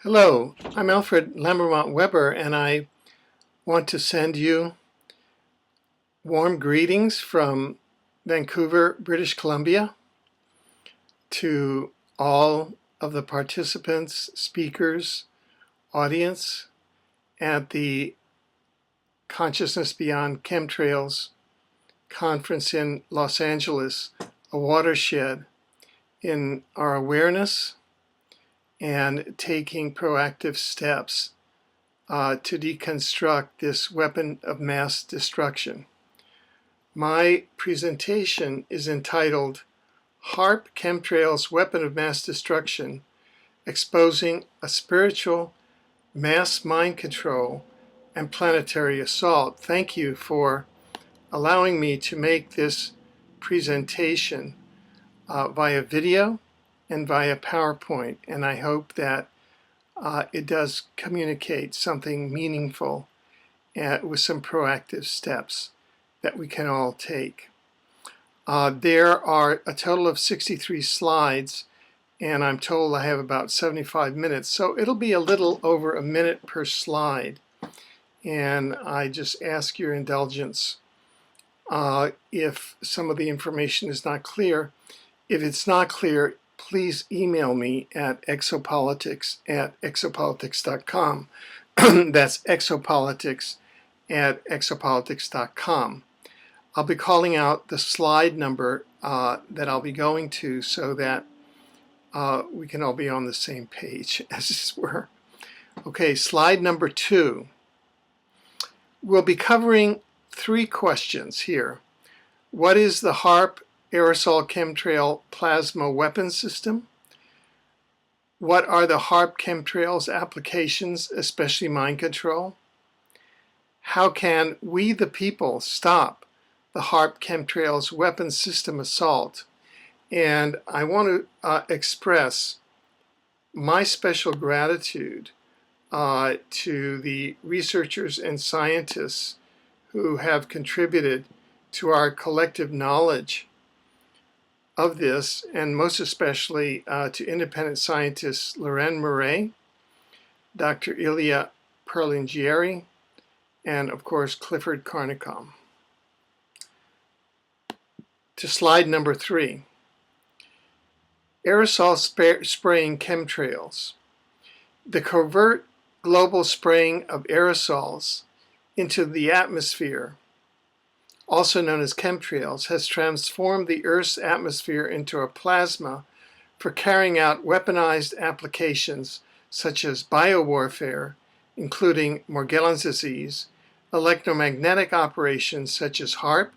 Hello, I'm Alfred Lambremont Webre, and I want to send you warm greetings from Vancouver, British Columbia, to all of the participants, speakers, audience at the Consciousness Beyond Chemtrails conference in Los Angeles, a watershed in our awareness and taking proactive steps to deconstruct this weapon of mass destruction. My presentation is entitled HAARP-Chemtrails Weapon of Mass Destruction, Exposing a Spiritual Mass Mind Control and Planetary Assault. Thank you for allowing me to make this presentation via video and via PowerPoint, and I hope that it does communicate something meaningful with some proactive steps that we can all take. There are a total of 63 slides, and I'm told I have about 75 minutes, so it'll be a little over a minute per slide. And I just ask your indulgence if some of the information is not clear. If it's not clear, please email me at exopolitics@exopolitics.com. That's exopolitics@exopolitics.com. I'll be calling out the slide number that I'll be going to so that we can all be on the same page, as it were. Okay, slide number 2. We'll be covering 3 questions here. What is the HAARP Aerosol Chemtrail Plasma Weapon System? What are the HAARP chemtrails applications, especially mind control? How can we, the people, stop the HAARP chemtrails weapon system assault? And I want to express my special gratitude to the researchers and scientists who have contributed to our collective knowledge of this, and most especially to independent scientists Loren Murray, Dr. Ilya Perlingieri, and of course Clifford Carnicom. To slide number 3. Aerosol spraying chemtrails. The covert global spraying of aerosols into the atmosphere, also known as chemtrails, has transformed the Earth's atmosphere into a plasma for carrying out weaponized applications such as biowarfare, including Morgellons disease, electromagnetic operations such as HAARP,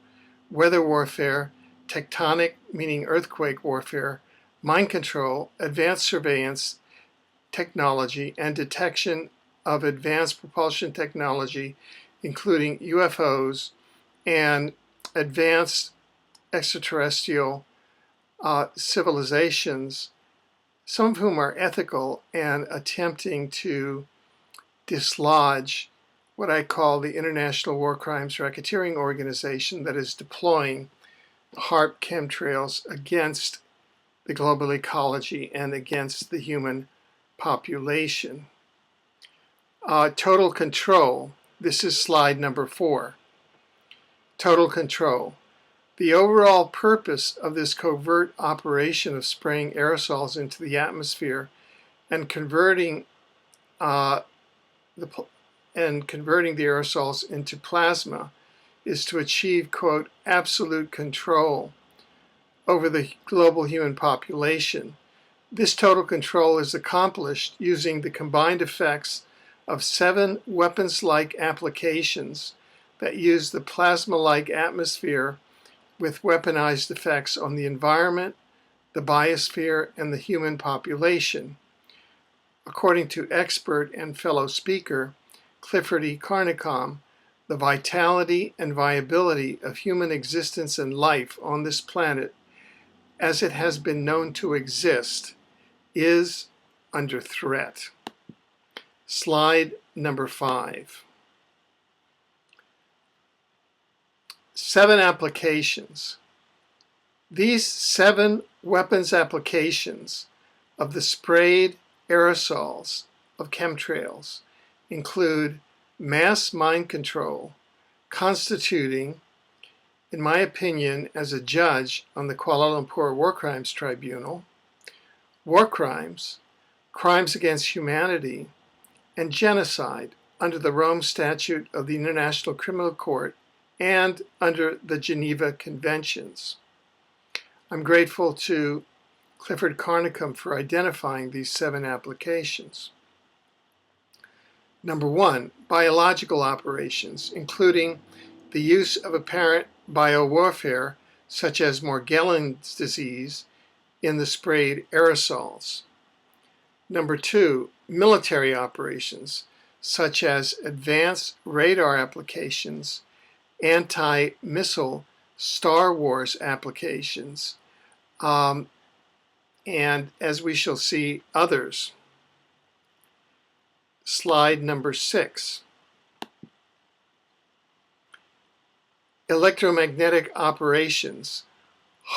weather warfare, tectonic, meaning earthquake warfare, mind control, advanced surveillance technology, and detection of advanced propulsion technology, including UFOs, and advanced extraterrestrial civilizations, some of whom are ethical and attempting to dislodge what I call the International War Crimes Racketeering Organization that is deploying HAARP chemtrails against the global ecology and against the human population. Total control. This is slide number 4. Total control. The overall purpose of this covert operation of spraying aerosols into the atmosphere and converting the aerosols into plasma is to achieve, quote, absolute control over the global human population. This total control is accomplished using the combined effects of 7 weapons-like applications that use the plasma-like atmosphere with weaponized effects on the environment, the biosphere, and the human population. According to expert and fellow speaker Clifford E. Carnicom, the vitality and viability of human existence and life on this planet, as it has been known to exist, is under threat. Slide number 5. 7 applications. These 7 weapons applications of the sprayed aerosols of chemtrails include mass mind control, constituting, in my opinion, as a judge on the Kuala Lumpur War Crimes Tribunal, war crimes, crimes against humanity, and genocide under the Rome Statute of the International Criminal Court and under the Geneva Conventions. I'm grateful to Clifford Carnicom for identifying these 7 applications. Number 1, biological operations, including the use of apparent biowarfare, such as Morgellons disease, in the sprayed aerosols. Number 2, military operations, such as advanced radar applications, anti-missile Star Wars applications, and as we shall see, others. Slide number 6. Electromagnetic operations,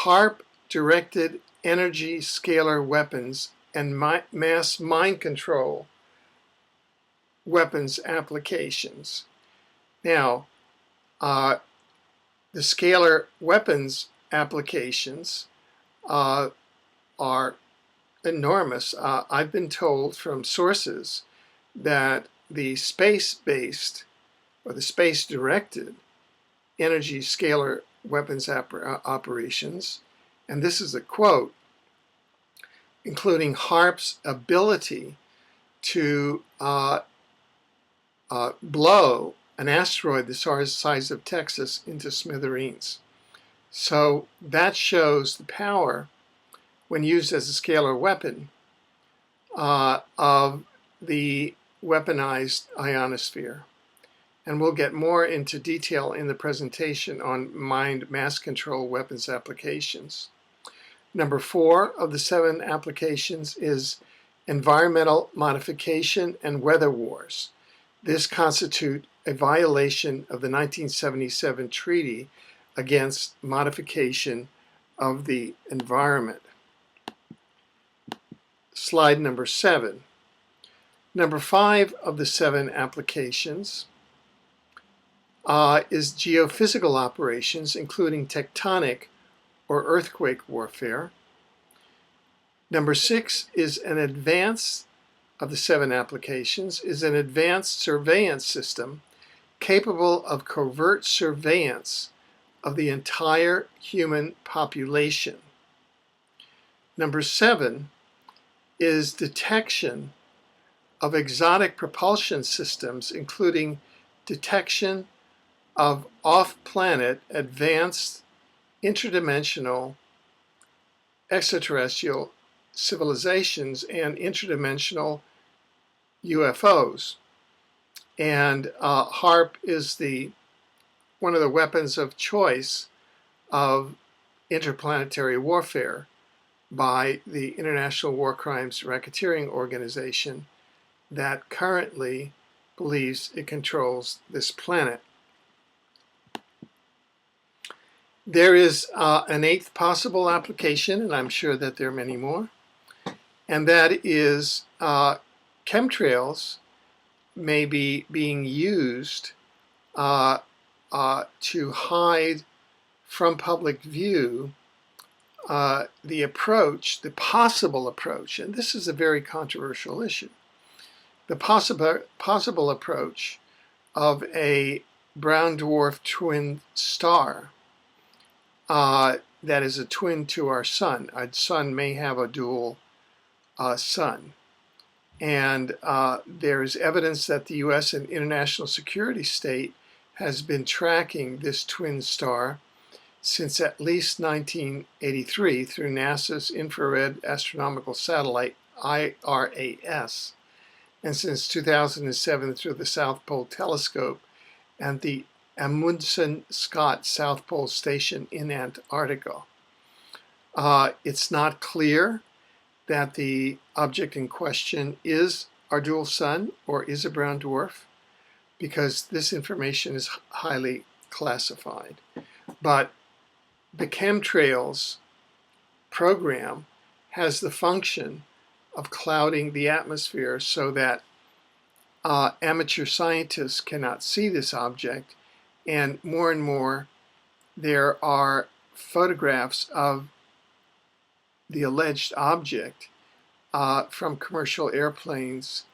HAARP-directed energy scalar weapons, and mass mind control weapons applications. Now, the scalar weapons applications are enormous. I've been told from sources that the space-based or the space-directed energy scalar weapons operations, and this is a quote, including HAARP's ability to blow an asteroid the size of Texas into smithereens. So that shows the power, when used as a scalar weapon, of the weaponized ionosphere. And we'll get more into detail in the presentation on mind mass control weapons applications. Number 4 of the 7 applications is environmental modification and weather wars. This constitutes a violation of the 1977 Treaty against modification of the environment. Slide number 7. Number 5 of the 7 applications is geophysical operations, including tectonic or earthquake warfare. Number 6 is an advanced of the 7 applications is an advanced surveillance system capable of covert surveillance of the entire human population. Number 7 is detection of exotic propulsion systems, including detection of off-planet advanced interdimensional extraterrestrial civilizations and interdimensional UFOs. And HAARP is one of the weapons of choice of interplanetary warfare by the International War Crimes Racketeering Organization that currently believes it controls this planet. There is an 8th possible application, and I'm sure that there are many more, and that is chemtrails may be being used to hide from public view the possible approach, and this is a very controversial issue, the possible approach of a brown dwarf twin star that is a twin to our sun. Our sun may have a dual sun. And there is evidence that the U.S. and international security state has been tracking this twin star since at least 1983 through NASA's Infrared Astronomical Satellite, IRAS, and since 2007 through the South Pole Telescope and the Amundsen Scott South Pole Station in Antarctica. It's not clear that the object in question is our dual sun or is a brown dwarf, because this information is highly classified. But the chemtrails program has the function of clouding the atmosphere so that amateur scientists cannot see this object, and more there are photographs of the alleged object from commercial airplanes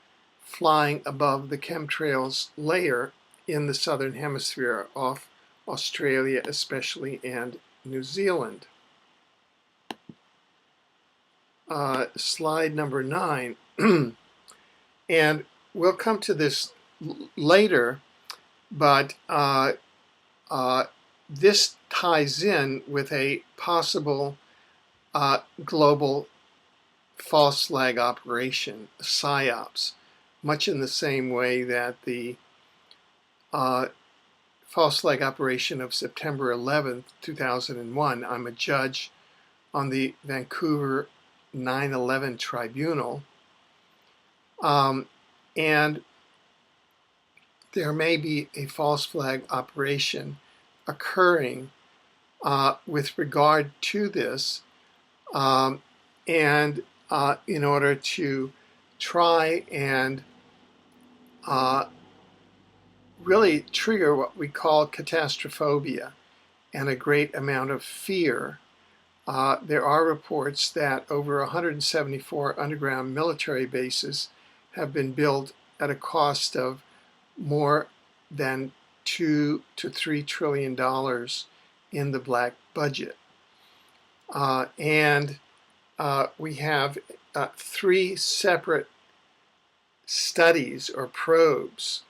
flying above the chemtrails layer in the southern hemisphere off Australia especially and New Zealand. Slide number 9. And we'll come to this later, but this ties in with a possible global false flag operation, PSYOPs, much in the same way that the false flag operation of September 11th, 2001. I'm a judge on the Vancouver 9/11 tribunal, and there may be a false flag operation occurring with regard to this, and in order to try and really trigger what we call catastrophobia and a great amount of fear. There are reports that over 174 underground military bases have been built at a cost of more than $2 to $3 trillion in the black budget. And we have 3 separate studies or probes,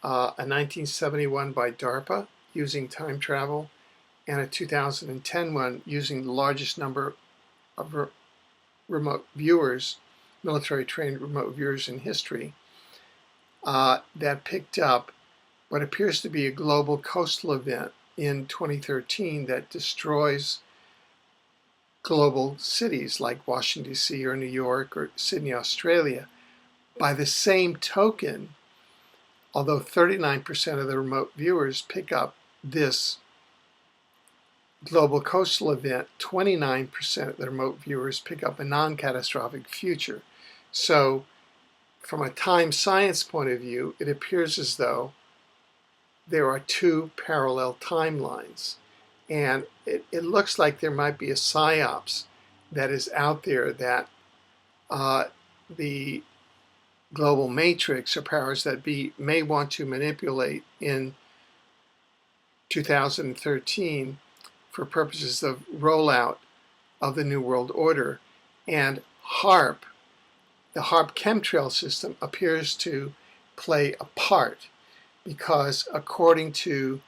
a 1971 by DARPA using time travel, and a 2010 one using the largest number of remote viewers, military trained remote viewers in history, that picked up what appears to be a global coastal event in 2013 that destroys global cities like Washington, D.C. or New York or Sydney, Australia. By the same token, although 39% of the remote viewers pick up this global coastal event, 29% of the remote viewers pick up a non-catastrophic future. So from a time science point of view, it appears as though there are 2 parallel timelines. And it looks like there might be a PSYOPs that is out there that the global matrix or powers that be may want to manipulate in 2013 for purposes of rollout of the New World Order. And HAARP, the HAARP-Chemtrail system, appears to play a part because according to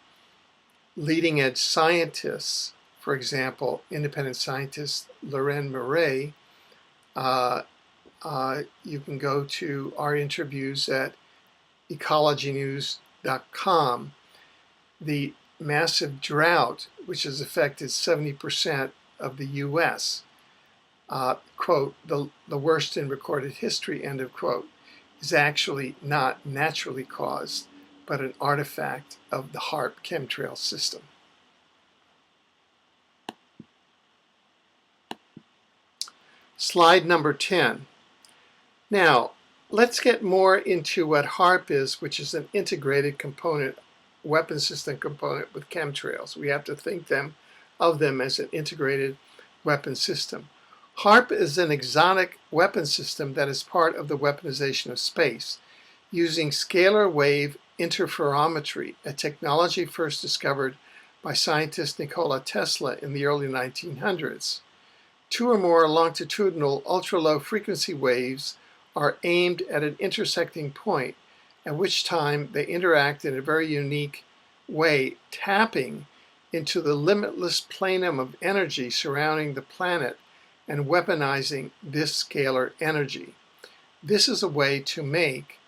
leading edge scientists, for example, independent scientist Loren Murray, you can go to our interviews at ecologynews.com. The massive drought, which has affected 70% of the U.S., quote, the worst in recorded history, end of quote, is actually not naturally caused, but an artifact of the HAARP-Chemtrail system. Slide number 10. Now, let's get more into what HAARP is, which is an integrated component, weapon system component with chemtrails. We have to think of them as an integrated weapon system. HAARP is an exotic weapon system that is part of the weaponization of space, using scalar wave interferometry, a technology first discovered by scientist Nikola Tesla in the early 1900s. 2 or more longitudinal ultra-low frequency waves are aimed at an intersecting point, at which time they interact in a very unique way, tapping into the limitless plenum of energy surrounding the planet and weaponizing this scalar energy. This is a way to make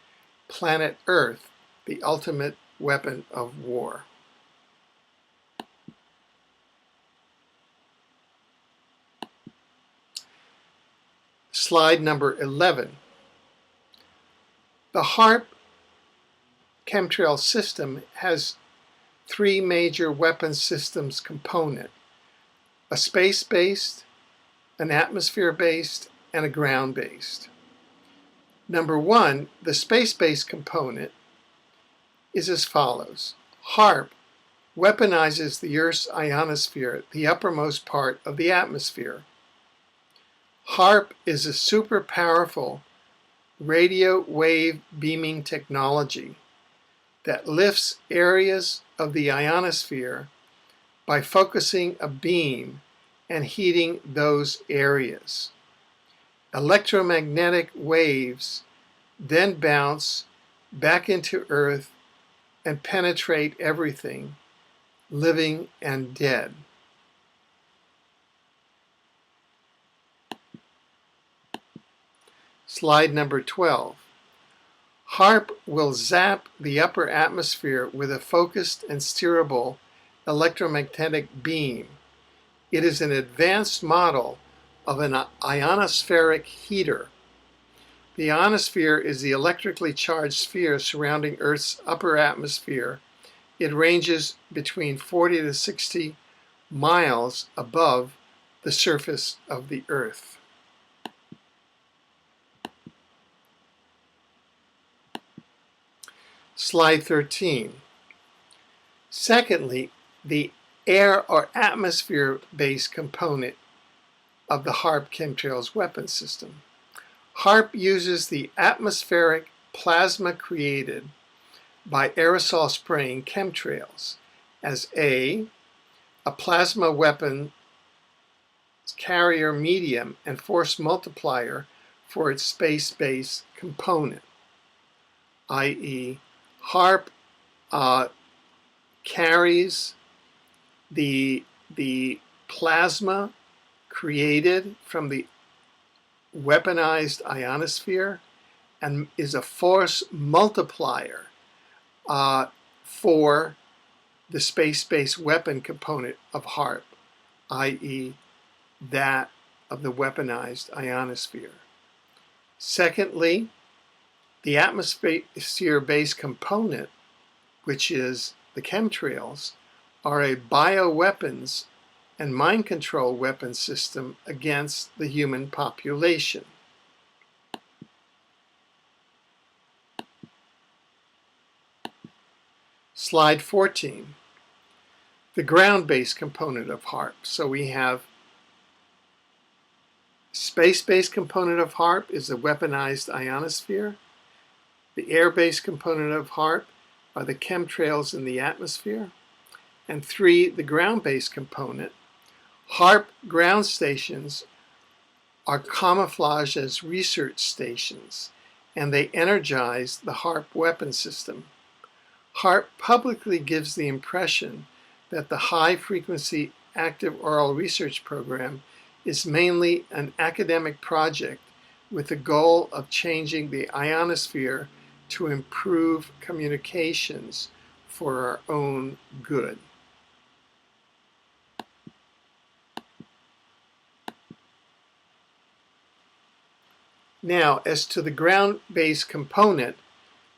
planet Earth the ultimate weapon of war. Slide number 11. The HAARP chemtrail system has 3 major weapon systems component: a space-based, an atmosphere-based, and a ground-based. Number one, the space-based component is as follows. HAARP weaponizes the Earth's ionosphere, the uppermost part of the atmosphere. HAARP is a super powerful radio wave beaming technology that lifts areas of the ionosphere by focusing a beam and heating those areas. Electromagnetic waves then bounce back into Earth and penetrate everything, living and dead. Slide number 12. HAARP will zap the upper atmosphere with a focused and steerable electromagnetic beam. It is an advanced model of an ionospheric heater. The ionosphere is the electrically charged sphere surrounding Earth's upper atmosphere. It ranges between 40 to 60 miles above the surface of the Earth. Slide 13. Secondly, the air or atmosphere-based component of the HAARP-Chemtrails weapon system. HAARP uses the atmospheric plasma created by aerosol spraying chemtrails as a plasma weapon carrier medium and force multiplier for its space-based component, i.e. HAARP carries the plasma created from the weaponized ionosphere and is a force multiplier for the space-based weapon component of HAARP, i.e. that of the weaponized ionosphere. Secondly, the atmosphere-based component, which is the chemtrails, are a bioweapons and mind control weapon system against the human population. Slide 14. The ground-based component of HAARP. So we have space-based component of HAARP is the weaponized ionosphere. The air-based component of HAARP are the chemtrails in the atmosphere. And three, the ground-based component. HAARP ground stations are camouflaged as research stations, and they energize the HAARP weapon system. HAARP publicly gives the impression that the high-frequency active oral research program is mainly an academic project with the goal of changing the ionosphere to improve communications for our own good. Now, as to the ground-based component,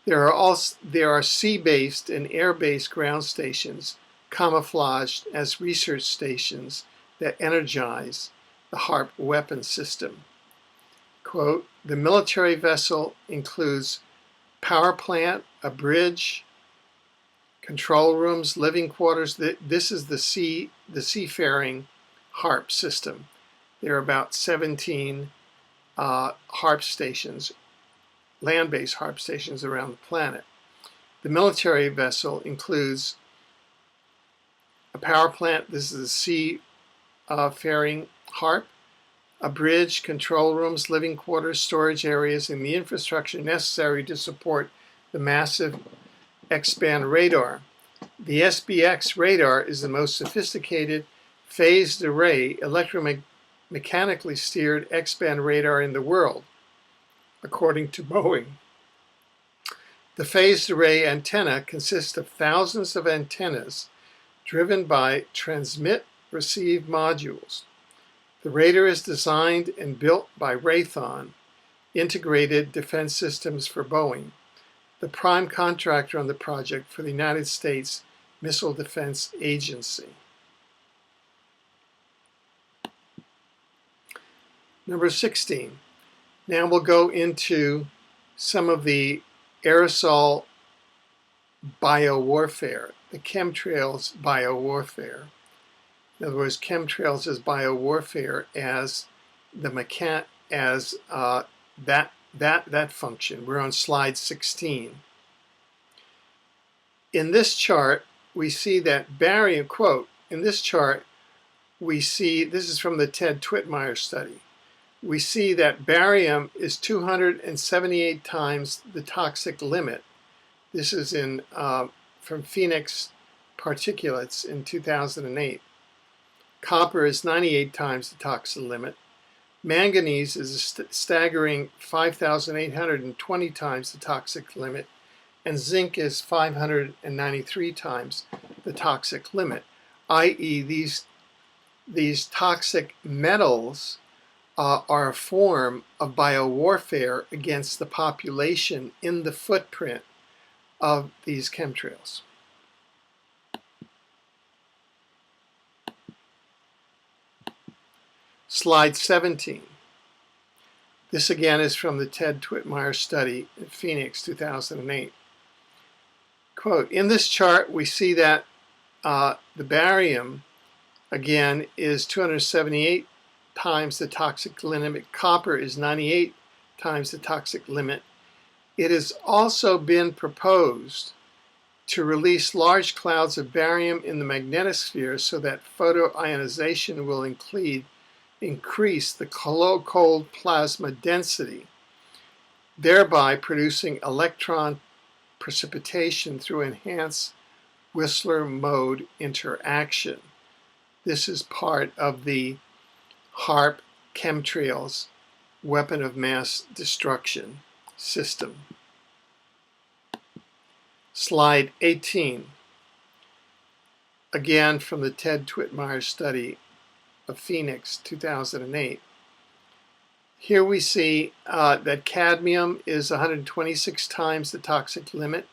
there are sea-based and air-based ground stations camouflaged as research stations that energize the HAARP weapon system. Quote, the military vessel includes power plant, a bridge, control rooms, living quarters. This is the seafaring HAARP system. There are about 17 HAARP stations, land-based HAARP stations around the planet. The military vessel includes a power plant. This is a seafaring HAARP, a bridge, control rooms, living quarters, storage areas, and the infrastructure necessary to support the massive X-band radar. The SBX radar is the most sophisticated phased array electromechanically steered X-band radar in the world, according to Boeing. The phased array antenna consists of thousands of antennas driven by transmit-receive modules. The radar is designed and built by Raytheon, Integrated Defense Systems for Boeing, the prime contractor on the project for the United States Missile Defense Agency. Number 16. Now we'll go into some of the aerosol biowarfare, the chemtrails biowarfare. In other words, chemtrails as biowarfare as that function. We're on slide 16. In this chart, we see that barium, quote, in this chart, we see, this is from the Ted Twitmeyer study, we see that barium is 278 times the toxic limit. This is from Phoenix particulates in 2008. Copper is 98 times the toxic limit. Manganese is a staggering 5,820 times the toxic limit, and zinc is 593 times the toxic limit, i.e. these toxic metals are a form of biowarfare against the population in the footprint of these chemtrails. Slide 17. This again is from the Ted Twitmeyer study in Phoenix, 2008. Quote, in this chart we see that the barium again is 278 times the toxic limit. Copper is 98 times the toxic limit. It has also been proposed to release large clouds of barium in the magnetosphere so that photoionization will increase the cold plasma density, thereby producing electron precipitation through enhanced Whistler mode interaction. This is part of the HAARP-Chemtrails weapon of mass destruction system. Slide 18. Again from the Ted Twitmeyer study of Phoenix, 2008. Here we see that cadmium is 126 times the toxic limit,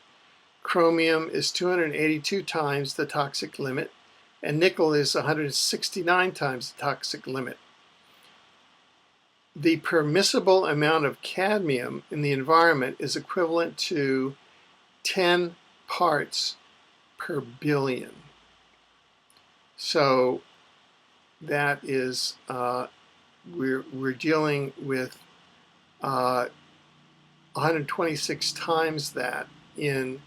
chromium is 282 times the toxic limit, and nickel is 169 times the toxic limit. The permissible amount of cadmium in the environment is equivalent to 10 parts per billion. So that is, we're dealing with 126 times that in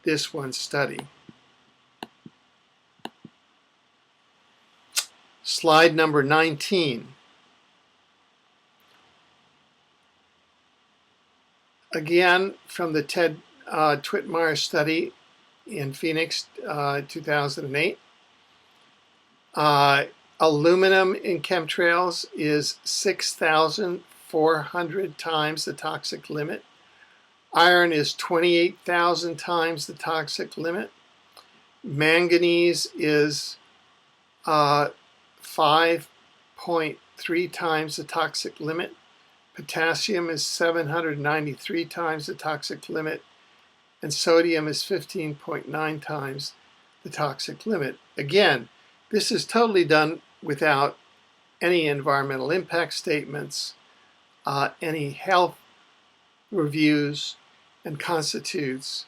this one study. Slide number 19. Again, from the Ted Twitmeyer study in Phoenix, 2008. Aluminum in chemtrails is 6,400 times the toxic limit. Iron is 28,000 times the toxic limit. Manganese is 5.3 times the toxic limit. Potassium is 793 times the toxic limit. And sodium is 15.9 times the toxic limit. Again, this is totally done without any environmental impact statements, any health reviews, and constitutes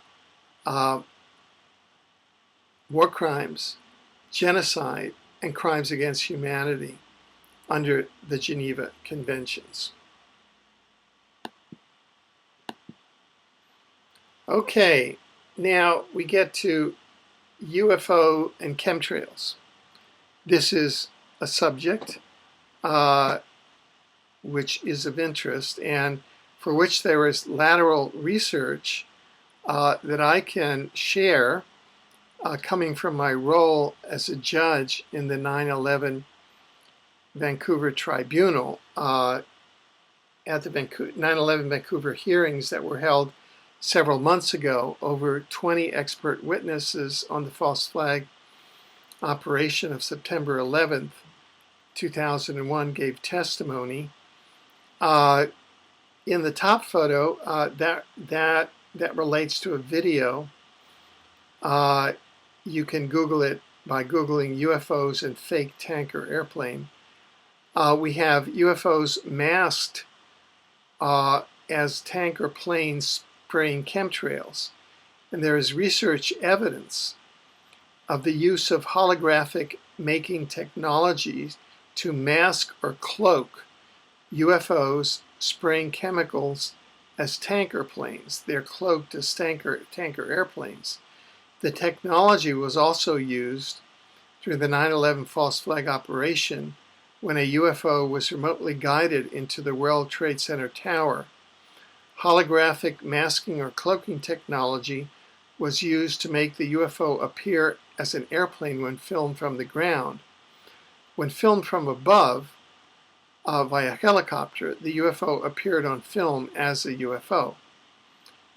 war crimes, genocide, and crimes against humanity under the Geneva Conventions. Okay, now we get to UFO and chemtrails. This is a subject which is of interest and for which there is lateral research that I can share coming from my role as a judge in the 9/11 Vancouver Tribunal at the 9/11 Vancouver hearings that were held several months ago. Over 20 expert witnesses on the false flag operation of September 11th, 2001 gave testimony. In the top photo, that relates to a video. You can Google it by Googling UFOs and fake tanker airplane. We have UFOs masked as tanker planes spraying chemtrails. And there is research evidence of the use of holographic making technologies to mask or cloak UFOs spraying chemicals as tanker planes. They're cloaked as tanker airplanes. The technology was also used during the 9/11 false flag operation when a UFO was remotely guided into the World Trade Center tower. Holographic masking or cloaking technology was used to make the UFO appear as an airplane when filmed from the ground. When filmed from above via helicopter, the UFO appeared on film as a UFO.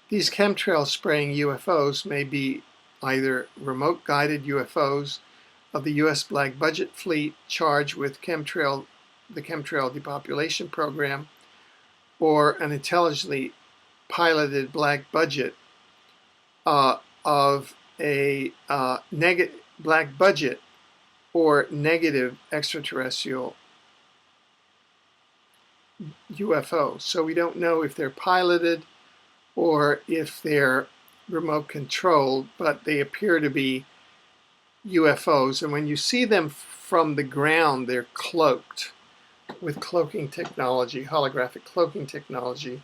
These chemtrail spraying UFOs may be either remote guided UFOs of the U.S. Black Budget Fleet charged with the chemtrail depopulation program, or an intelligently piloted black budget of a black budget or negative extraterrestrial UFO. So we don't know if they're piloted or if they're remote controlled, but they appear to be UFOs. And when you see them from the ground, they're cloaked with cloaking technology, holographic cloaking technology,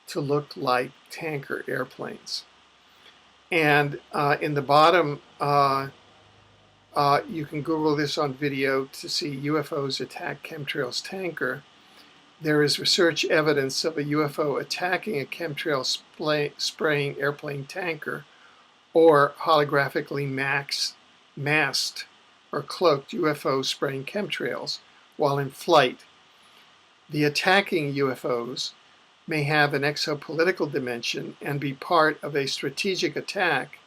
to look like tanker airplanes. And in the bottom, you can Google this on video to see UFOs attack chemtrails tanker. There is research evidence of a UFO attacking a chemtrail spraying airplane tanker or holographically masked or cloaked UFO spraying chemtrails while in flight. The attacking UFOs may have an exopolitical dimension and be part of a strategic attack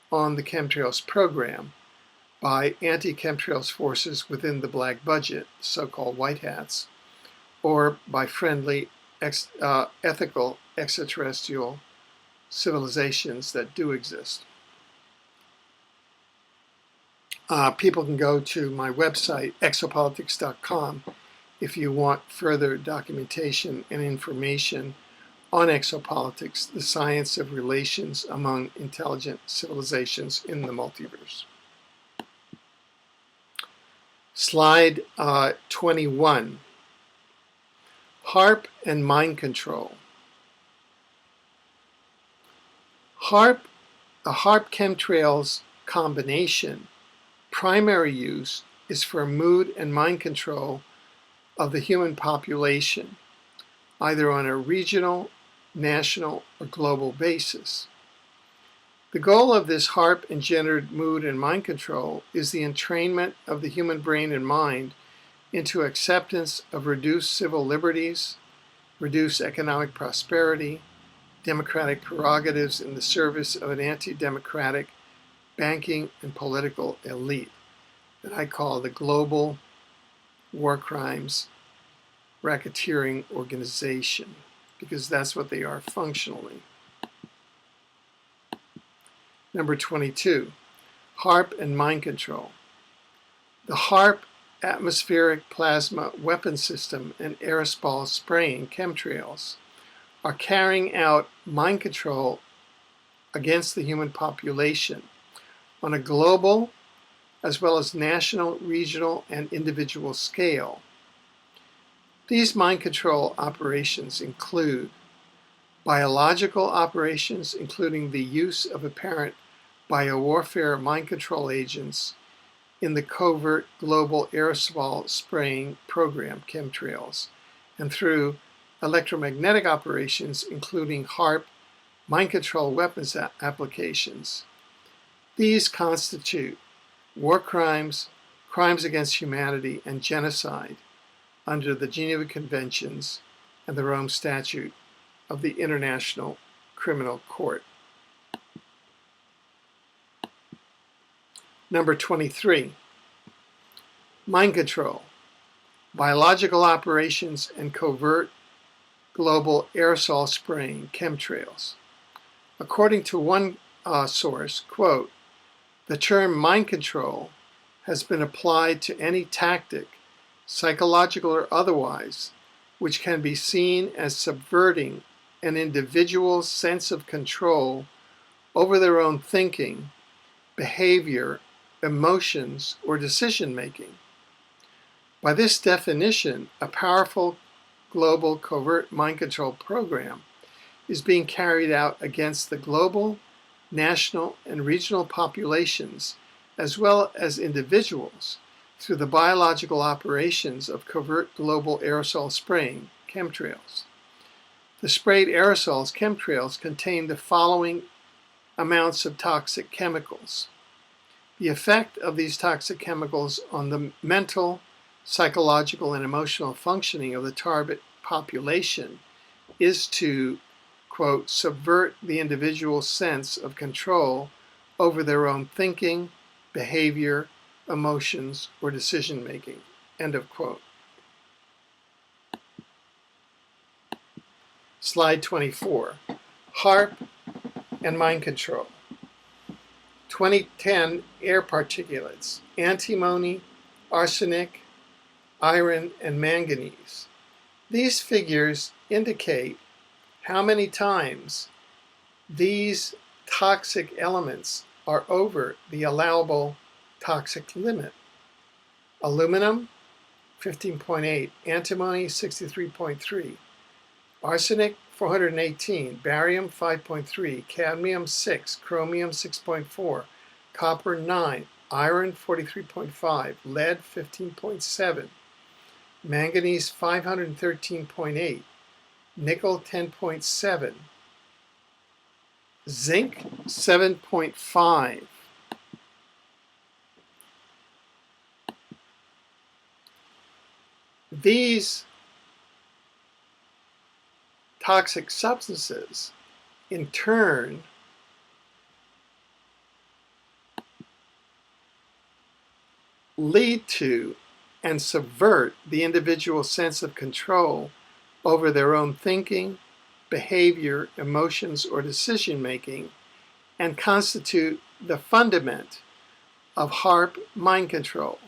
on the chemtrails program by anti-chemtrails forces within the black budget, so-called white hats, or by friendly, ethical extraterrestrial civilizations that do exist. People can go to my website, exopolitics.com, if you want further documentation and information on exopolitics, the science of relations among intelligent civilizations in the multiverse. Slide 21. HAARP and mind control. A HAARP-Chemtrails combination primary use is for mood and mind control of the human population, either on a regional, national, or global basis. The goal of this HAARP-engendered mood and mind control is the entrainment of the human brain and mind into acceptance of reduced civil liberties, reduced economic prosperity, democratic prerogatives in the service of an anti-democratic banking and political elite that I call the global war crimes racketeering organization, because that's what they are functionally. Number 22, HAARP and mind control. The HAARP atmospheric plasma weapon system and aerosol spraying chemtrails are carrying out mind control against the human population on a global as well as national, regional, and individual scale. These mind control operations include biological operations, including the use of apparent biowarfare mind control agents in the covert global aerosol spraying program, chemtrails, and through electromagnetic operations, including HAARP mind control weapons applications. These constitute war crimes, crimes against humanity, and genocide under the Geneva Conventions and the Rome Statute of the International Criminal Court. Number 23, mind control, biological operations, and covert global aerosol spraying chemtrails. According to one source, quote, the term mind control has been applied to any tactic, psychological or otherwise, which can be seen as subverting an individual's sense of control over their own thinking, behavior, emotions, or decision-making. By this definition, a powerful global covert mind control program is being carried out against the global, national, and regional populations, as well as individuals, through the biological operations of covert global aerosol spraying, chemtrails. The sprayed aerosols, chemtrails, contain the following amounts of toxic chemicals. The effect of these toxic chemicals on the mental, psychological, and emotional functioning of the target population is to, quote, subvert the individual's sense of control over their own thinking, behavior, emotions, or decision-making, end of quote. Slide 24, HAARP and mind control. 2010 air particulates, antimony, arsenic, iron, and manganese. These figures indicate how many times these toxic elements are over the allowable toxic limit. Aluminum, 15.8, antimony, 63.3, arsenic, 418, barium, 5.3, cadmium, 6, chromium, 6.4, copper, 9, iron, 43.5, lead, 15.7, manganese, 513.8, nickel, 10.7, zinc, 7.5. These toxic substances, in turn, lead to and subvert the individual's sense of control over their own thinking, behavior, emotions, or decision-making, and constitute the fundament of HAARP mind control,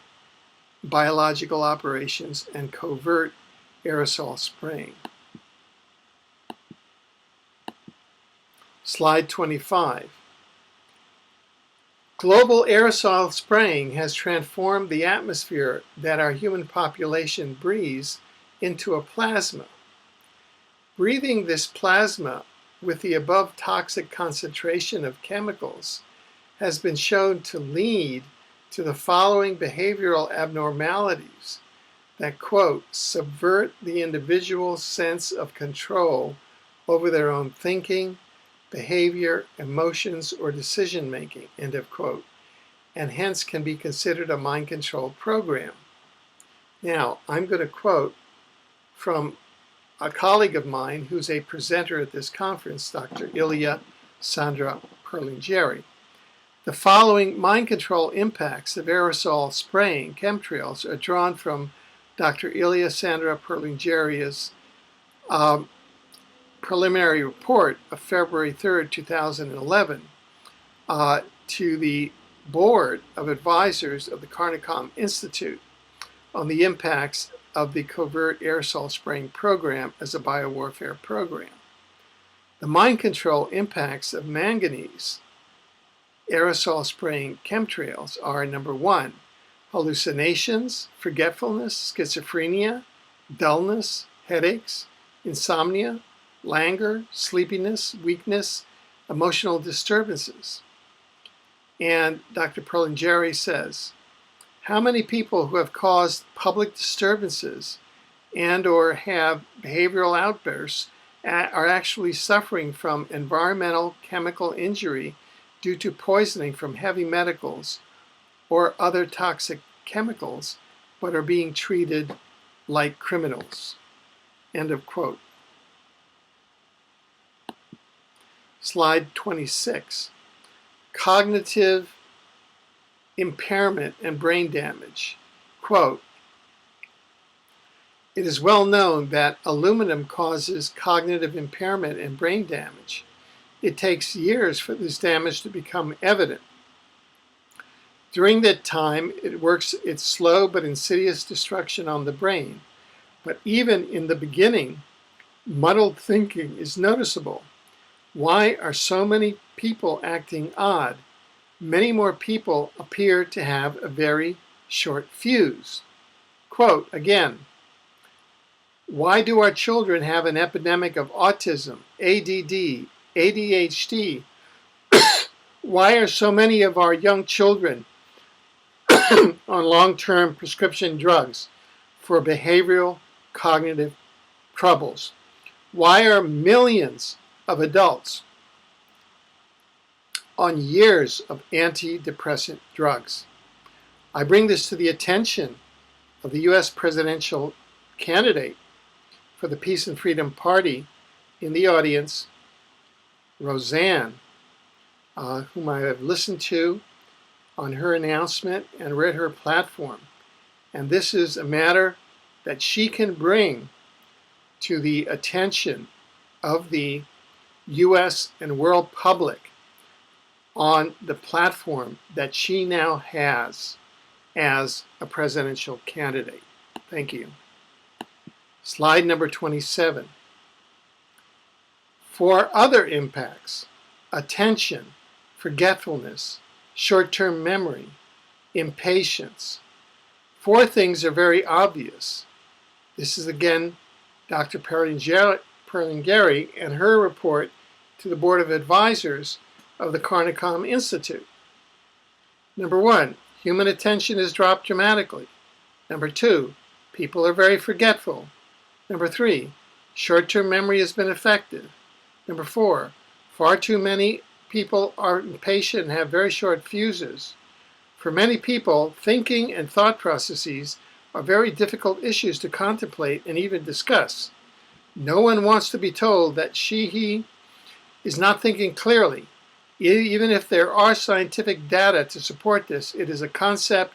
biological operations, and covert aerosol spraying. Slide 25. Global aerosol spraying has transformed the atmosphere that our human population breathes into a plasma. Breathing this plasma with the above toxic concentration of chemicals has been shown to lead to the following behavioral abnormalities that, quote, subvert the individual's sense of control over their own thinking, behavior, emotions, or decision-making, end of quote, and hence can be considered a mind control program. Now, I'm going to quote from a colleague of mine who's a presenter at this conference, Dr. Ilya Sandra Perlingeri. The following mind control impacts of aerosol spraying, chemtrails, are drawn from Dr. Ilya Sandra Perlingeri's preliminary report of February 3rd, 2011, to the Board of Advisors of the Carnicom Institute on the impacts of the covert aerosol spraying program as a biowarfare program. The mind control impacts of manganese aerosol spraying chemtrails are, number 1, hallucinations, forgetfulness, schizophrenia, dullness, headaches, insomnia, languor, sleepiness, weakness, emotional disturbances. And Dr. Perlingeri says, how many people who have caused public disturbances and or have behavioral outbursts are actually suffering from environmental chemical injury due to poisoning from heavy metals or other toxic chemicals, but are being treated like criminals, end of quote. Slide 26, cognitive impairment and brain damage. Quote, it is well known that aluminum causes cognitive impairment and brain damage. It takes years for this damage to become evident. During that time, it works its slow but insidious destruction on the brain. But even in the beginning, Muddled thinking is noticeable. Why are so many people acting odd? Many more people appear to have a very short fuse. Quote again, why do our children have an epidemic of autism, ADD, ADHD? Why are so many of our young children on long-term prescription drugs for behavioral cognitive troubles? Why are millions of adults on years of antidepressant drugs? I bring this to the attention of the U.S. presidential candidate for the Peace and Freedom Party in the audience, Roseanne, whom I have listened to on her announcement and read her platform. And this is a matter that she can bring to the attention of the U.S. and world public on the platform that she now has as a presidential candidate. Thank you. Slide number 27. For other impacts, attention, forgetfulness, short-term memory, impatience. 4 things are very obvious. This is again Dr. Perlingeri and her report to the Board of Advisors of the Carnicom Institute. Number 1, human attention has dropped dramatically. Number 2, people are very forgetful. Number 3, short-term memory has been affected. Number 4, far too many people are impatient and have very short fuses. For many people, thinking and thought processes are very difficult issues to contemplate and even discuss. No one wants to be told that he is not thinking clearly. Even if there are scientific data to support this, it is a concept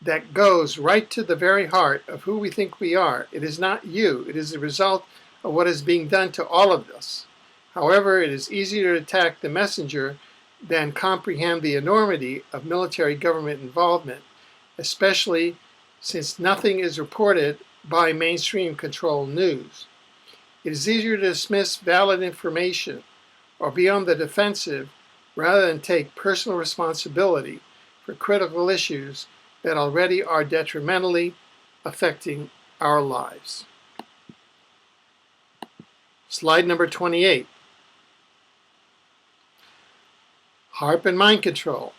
that goes right to the very heart of who we think we are. It is not you. It is the result of what is being done to all of us. However, it is easier to attack the messenger than comprehend the enormity of military government involvement, especially since nothing is reported by mainstream control news. It is easier to dismiss valid information or be on the defensive rather than take personal responsibility for critical issues that already are detrimentally affecting our lives. Slide number 28. HAARP and mind control.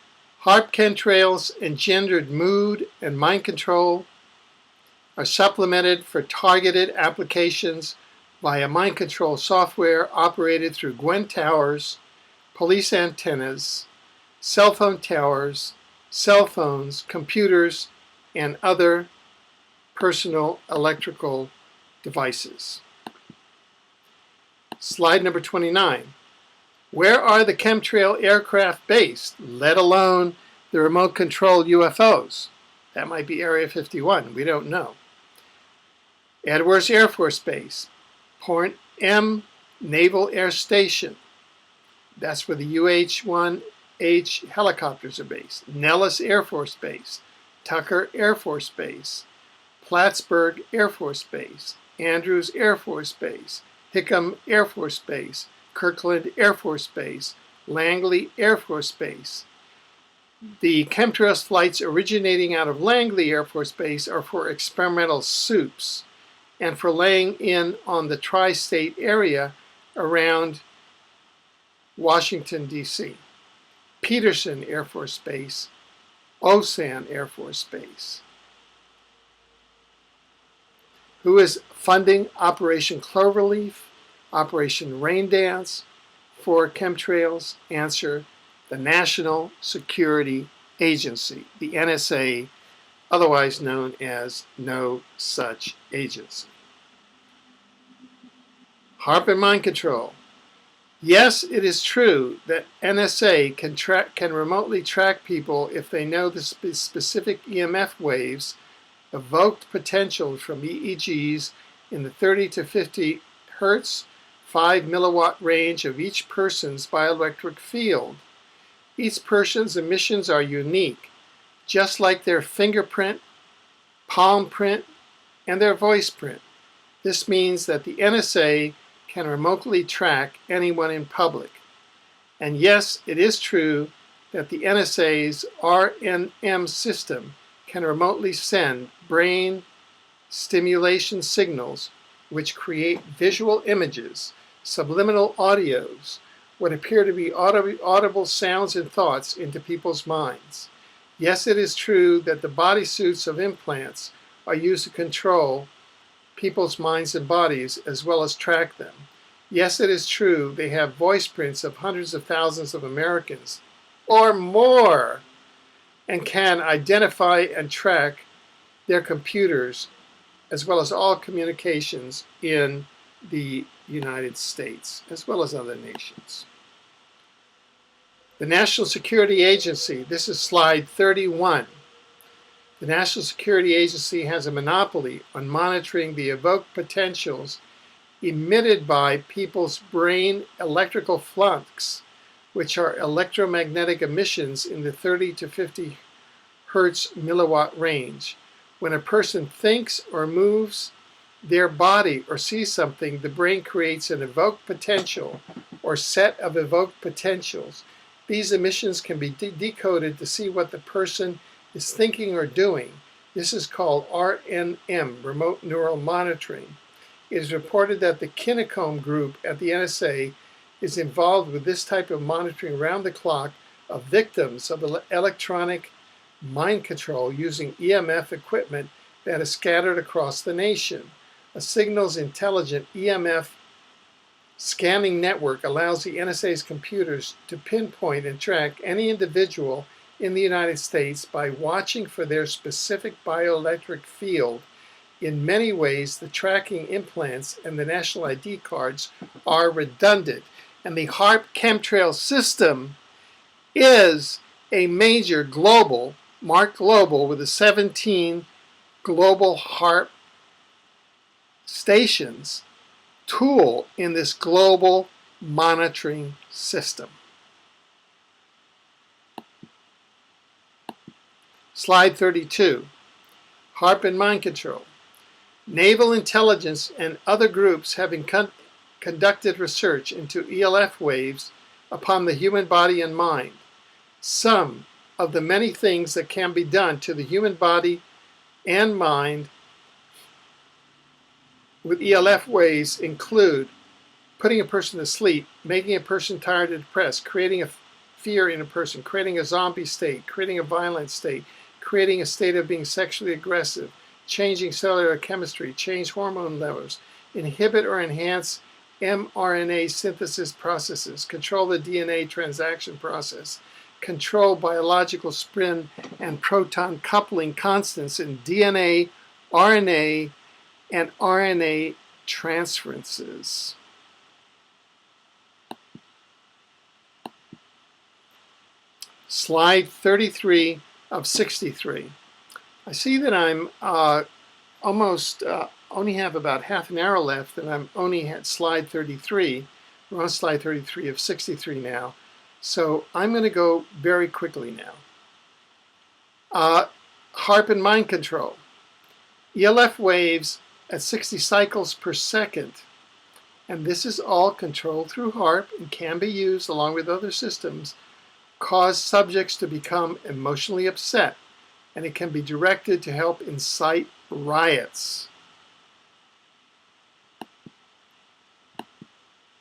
HAARP-Chemtrails engendered mood and mind control are supplemented for targeted applications via mind control software operated through Gwen towers, police antennas, cell phone towers, cell phones, computers, and other personal electrical devices. Slide number 29. Where are the chemtrail aircraft based, let alone the remote controlled UFOs? That might be Area 51, we don't know. Edwards Air Force Base, Point M Naval Air Station. That's where the UH-1H helicopters are based. Nellis Air Force Base, Tucker Air Force Base, Plattsburgh Air Force Base, Andrews Air Force Base, Hickam Air Force Base, Kirkland Air Force Base, Langley Air Force Base. The chemtrails flights originating out of Langley Air Force Base are for experimental soups and for laying in on the tri-state area around Washington, D.C. Peterson Air Force Base, Osan Air Force Base. Who is funding Operation Cloverleaf, Operation Raindance for chemtrails? Answer, the National Security Agency, the NSA, otherwise known as No Such Agency. HAARP and mind control. Yes, it is true that NSA can remotely track people if they know the specific EMF waves evoked potential from EEGs in the 30 to 50 hertz, 5 milliwatt range of each person's bioelectric field. Each person's emissions are unique, just like their fingerprint, palm print, and their voice print. This means that the NSA can remotely track anyone in public. And yes, it is true that the NSA's RNM system can remotely send brain stimulation signals which create visual images, subliminal audios, what appear to be audible sounds and thoughts into people's minds. Yes, it is true that the bodysuits of implants are used to control people's minds and bodies as well as track them. Yes, it is true they have voice prints of hundreds of thousands of Americans or more and can identify and track their computers as well as all communications in the United States as well as other nations. The National Security Agency, this is slide 31. The National Security Agency has a monopoly on monitoring the evoked potentials emitted by people's brain electrical flux, which are electromagnetic emissions in the 30 to 50 Hertz milliwatt range. When a person thinks or moves their body or sees something, the brain creates an evoked potential or set of evoked potentials. These emissions can be decoded to see what the person is thinking or doing. This is called RNM, remote neural monitoring. It is reported that the Kinicombe group at the NSA is involved with this type of monitoring around the clock of victims of electronic mind control using EMF equipment that is scattered across the nation. A signals intelligent EMF scanning network allows the NSA's computers to pinpoint and track any individual in the United States by watching for their specific bioelectric field. In many ways, the tracking implants and the national ID cards are redundant. And the HAARP-Chemtrails system is a major global, marked global, with the 17 global HAARP stations tool in this global monitoring system. Slide 32, HAARP and mind control. Naval intelligence and other groups have conducted research into ELF waves upon the human body and mind. Some of the many things that can be done to the human body and mind with ELF waves include putting a person to sleep, making a person tired and depressed, creating a fear in a person, creating a zombie state, creating a violent state, creating a state of being sexually aggressive, changing cellular chemistry, change hormone levels, inhibit or enhance mRNA synthesis processes, control the DNA transaction process, control biological spin and proton coupling constants in DNA, RNA, and RNA transferences. Slide 33 of 63. I see that I'm only have about half an hour left, and I'm only at slide 33. We're on slide 33 of 63 now. So I'm going to go very quickly now. HAARP and mind control. ELF waves at 60 cycles per second. And this is all controlled through HAARP and can be used along with other systems, cause subjects to become emotionally upset, and it can be directed to help incite riots.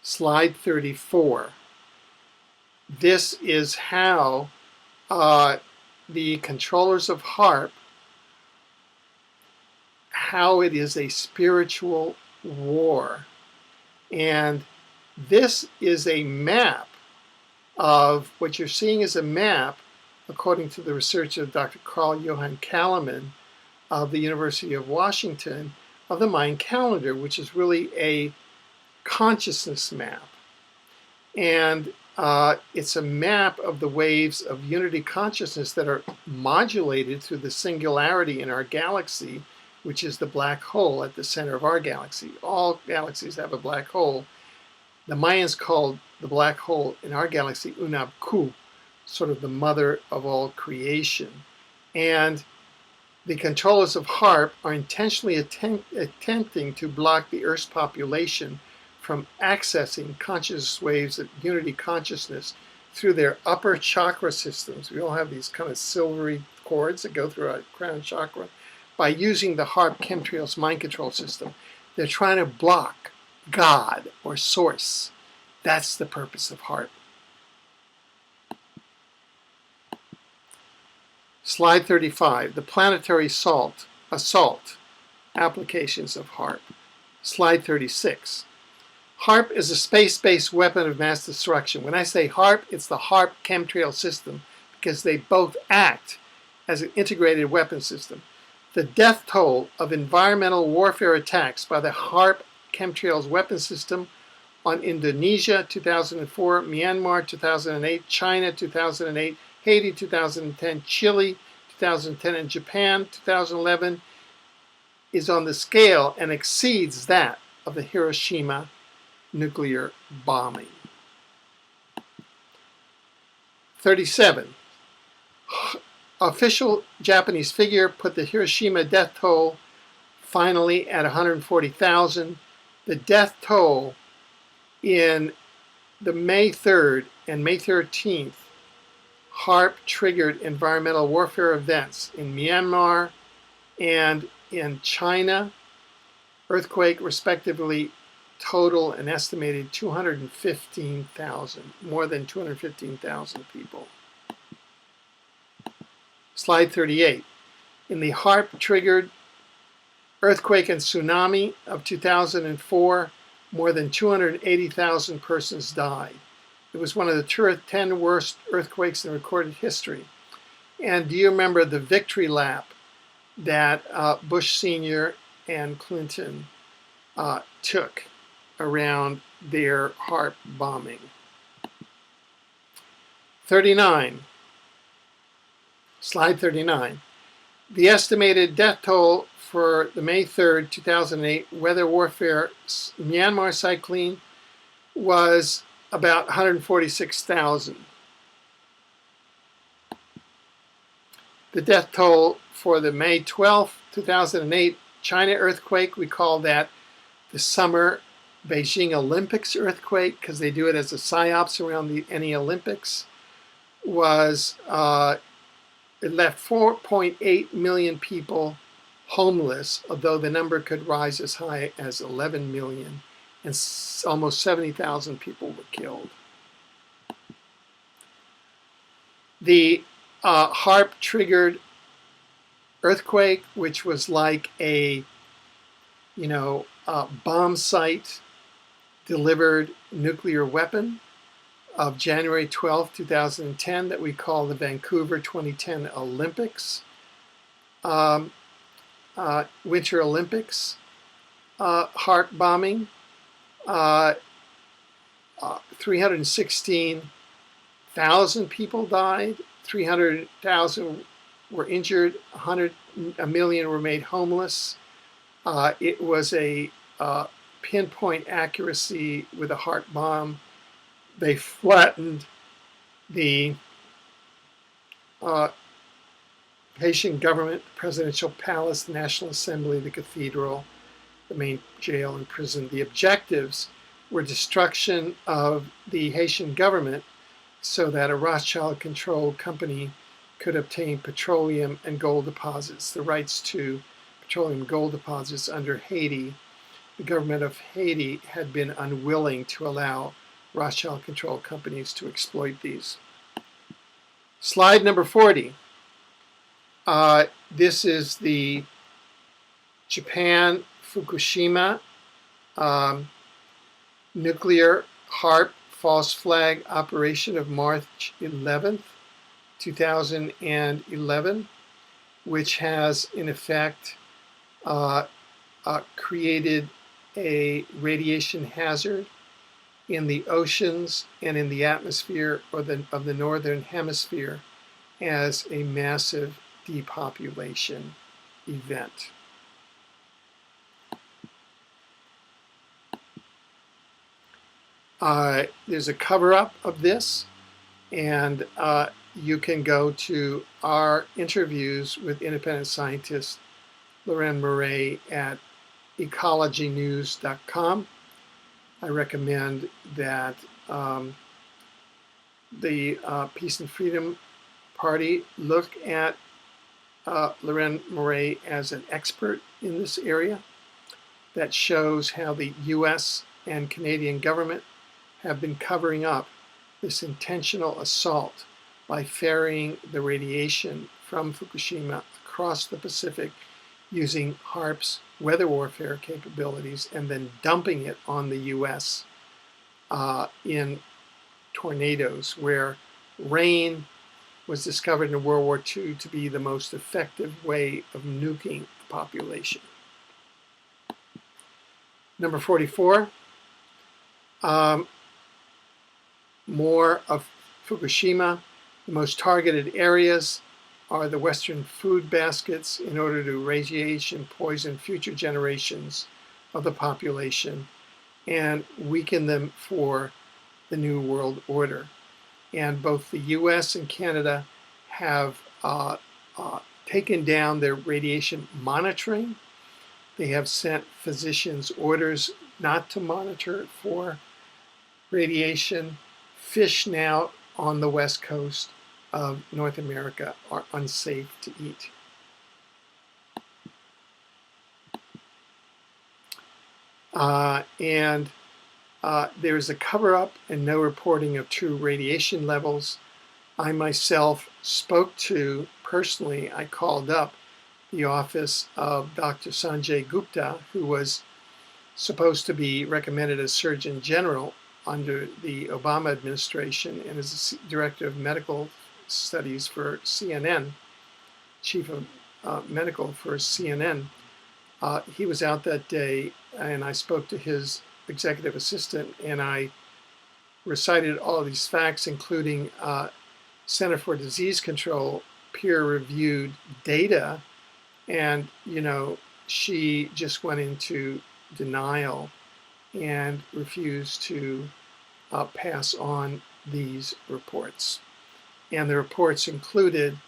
Slide 34. This is how the controllers of HAARP, how it is a spiritual war. And this is a map of what you're seeing is a map, according to the research of Dr. Carl Johan Kalaman of the University of Washington, of the mind calendar, which is really a consciousness map. And it's a map of the waves of unity consciousness that are modulated through the singularity in our galaxy, which is the black hole at the center of our galaxy. All galaxies have a black hole. The Mayans called the black hole in our galaxy Unabku, sort of the mother of all creation. And the controllers of HAARP are intentionally attempting to block the Earth's population from accessing consciousness waves of unity consciousness through their upper chakra systems. We all have these kind of silvery cords that go through our crown chakra. By using the HAARP-Chemtrails mind control system, they're trying to block God or Source. That's the purpose of HAARP. Slide 35, the planetary assault applications of HAARP. Slide 36. HAARP is a space-based weapon of mass destruction. When I say HAARP, it's the HAARP-Chemtrail system because they both act as an integrated weapon system. The death toll of environmental warfare attacks by the HAARP-Chemtrails weapon system on Indonesia 2004, Myanmar 2008, China 2008, Haiti 2010, Chile 2010, and Japan 2011 is on the scale and exceeds that of the Hiroshima nuclear bombing. 37. Official Japanese figure put the Hiroshima death toll finally at 140,000. The death toll in the May 3rd and May 13th HAARP-triggered environmental warfare events in Myanmar and in China, earthquake respectively, total an estimated 215,000, more than 215,000 people. Slide 38. In the HAARP-triggered earthquake and tsunami of 2004, more than 280,000 persons died. It was one of the 10 worst earthquakes in recorded history. And do you remember the victory lap that Bush Sr. and Clinton took around their HAARP bombing? 39. Slide 39. The estimated death toll for the May 3rd, 2008 weather warfare Myanmar cyclone was about 146,000. The death toll for the May 12th, 2008 China earthquake, we call that the summer Beijing Olympics earthquake because they do it as a psyops around any Olympics, was it left 4.8 million people homeless, although the number could rise as high as 11 million, and almost 70,000 people were killed. The HAARP-triggered earthquake, which was like a, bomb site delivered nuclear weapon of January 12, 2010, that we call the Vancouver 2010 Olympics, Winter Olympics, HAARP bombing. 316,000 people died, 300,000 were injured, 1 million were made homeless. It was a pinpoint accuracy with a HAARP bomb. They flattened the Haitian government, the presidential palace, the National Assembly, the cathedral, the main jail and prison. The objectives were destruction of the Haitian government so that a Rothschild-controlled company could obtain petroleum and gold deposits, the rights to petroleum and gold deposits under Haiti. The government of Haiti had been unwilling to allow Rothschild-controlled companies to exploit these. Slide number 40. This is the Japan Fukushima nuclear HAARP false flag operation of March 11th, 2011, which has in effect created a radiation hazard in the oceans and in the atmosphere of the northern hemisphere as a massive depopulation event. There's a cover-up of this, and you can go to our interviews with independent scientist Loren Murray at ecologynews.com. I recommend that the Peace and Freedom Party look at Loren Murray as an expert in this area. That shows how the US and Canadian government have been covering up this intentional assault by ferrying the radiation from Fukushima across the Pacific using HAARP's weather warfare capabilities and then dumping it on the US in tornadoes, where rain was discovered in World War II to be the most effective way of nuking a population. Number 44, more of Fukushima. The most targeted areas are the Western food baskets in order to radiation poison future generations of the population and weaken them for the New World Order. And both the US and Canada have taken down their radiation monitoring. They have sent physicians orders not to monitor for radiation. Fish now on the west coast of North America are unsafe to eat. There is a cover-up and no reporting of true radiation levels. I myself spoke to, personally, I called up the office of Dr. Sanjay Gupta, who was supposed to be recommended as Surgeon General under the Obama administration and is the Director of Medical Studies for CNN, Chief of Medical for CNN. He was out that day, and I spoke to his executive assistant, and I recited all of these facts, including Center for Disease Control peer-reviewed data, and she just went into denial and refused to pass on these reports. And the reports included